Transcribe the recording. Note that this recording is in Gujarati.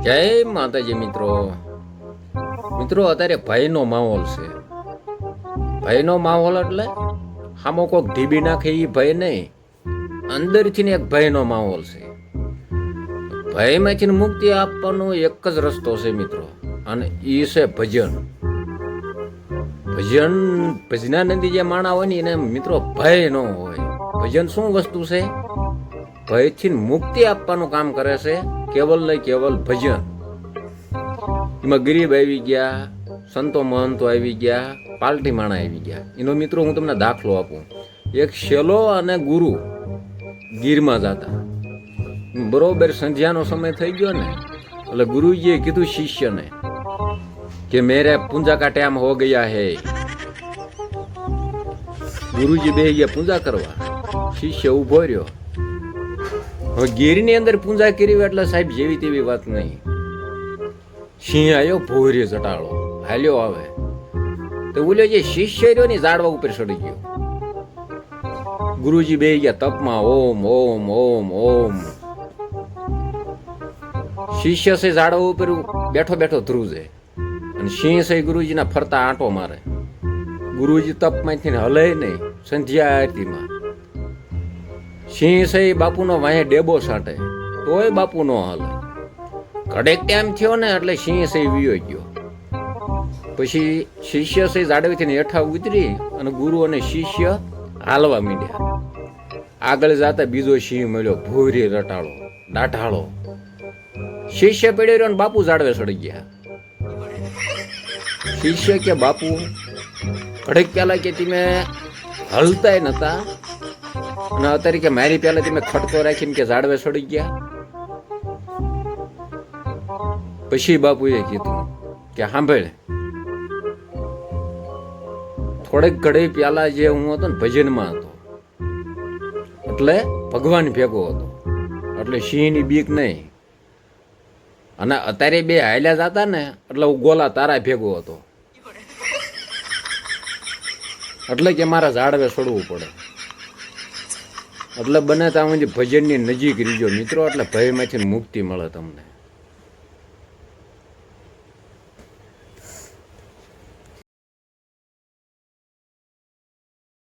જય માતાજી મિત્રો. અત્યારે ભયનો માહોલ છે. ભયનો માહોલ એટલે હામો કોક ઢીબી નાખે એ ભય નહીં, અંદરથી ને એક ભયનો માહોલ છે. ભયમાંથી મુક્તિ આપવાનો એક જ રસ્તો છે મિત્રો, અને એ છે ભજન. ભજનાનંદી જે માણા હોય ને એને મિત્રો ભય ન હોય. ભજન શું વસ્તુ છે? ભયથી મુક્તિ આપવાનું કામ કરે છે. કેવલ ને કેવલ ભજન. એમાં ગરીબ આવી ગયા, સંતો મહંતો આવી ગયા, પાલટી માણા આવી ગયા. એનો મિત્રો હું તમને દાખલો આપું. એક શેલો અને ગુરુ ગીરમાં જતા, બરોબર સંધ્યાનો સમય થઈ ગયો ને, એટલે ગુરુજીએ કીધું શિષ્યને કે મેરે પૂજા કા ટાઈમ હો ગયા હે. ગુરુજી બે ગયા પૂજા કરવા, શિષ્ય ઉભો રહ્યો. હવે ગીરની અંદર પૂજા કરી એટલે સાહેબ જેવી તેવી વાત નહીં. સિંહ આવ્યો, ભોરી જટાળો હાલ્યો આવે તો બોલ્યો જે શિષ્ય રહ્યો ને ઝાડવા ઉપર ચડી ગયો. ગુરુજી બે ગયા તપમાં, ઓમ ઓમ ઓમ ઓમ. શિષ્ય છે ઝાડવા ઉપર બેઠો બેઠો ધ્રુજે, અને સિંહ છે ગુરુજીના ફરતા આંટો મારે. ગુરુજી તપમાંથી હલે નહીં. સંધ્યા આરતીમાં સિંહ છે બાપુનો વાંહે ડેબો સાટે તોય બાપુ નો હાલે. કડેક ટાઈમ થયો ને એટલે સિંહ છે વિયો ગયો. પછી શિષ્ય છે ઝાડવેથી હેઠા ઉતરી અને ગુરુ અને શિષ્ય હાલવા માંડ્યા. આગળ જતા બીજો સિંહ મળ્યો, ભૂરી રટાળો દાઢાળો. શિષ્ય પડ્યો રહ્યો ને બાપુ ઝાડવે ચડી ગયા. શિષ્ય કે બાપુ ઘડીક પેલા કે તમે હલતાય નતા, અને અત્યારે કે મારી પેલા તમે ખટકો રાખીને કે ઝાડવે ચડી ગયા. પછી બાપુએ કીધું કે સાંભળ, થોડીક ઘડી પેલા જે હું હતો ને ભજનમાં હતો, એટલે ભગવાન ભેગો હતો, એટલે સિંહની બીક નહીં. અને અત્યારે બે હાલ્યા જતા ને એટલે હું ગોલા તારા ભેગો હતો, એટલે કે મારા ઝાડવે છોડવું પડે. એટલે બને ત્યાં ભજનની નજીક રીજો મિત્રો, એટલે ભયમાંથી મુક્તિ મળે તમને.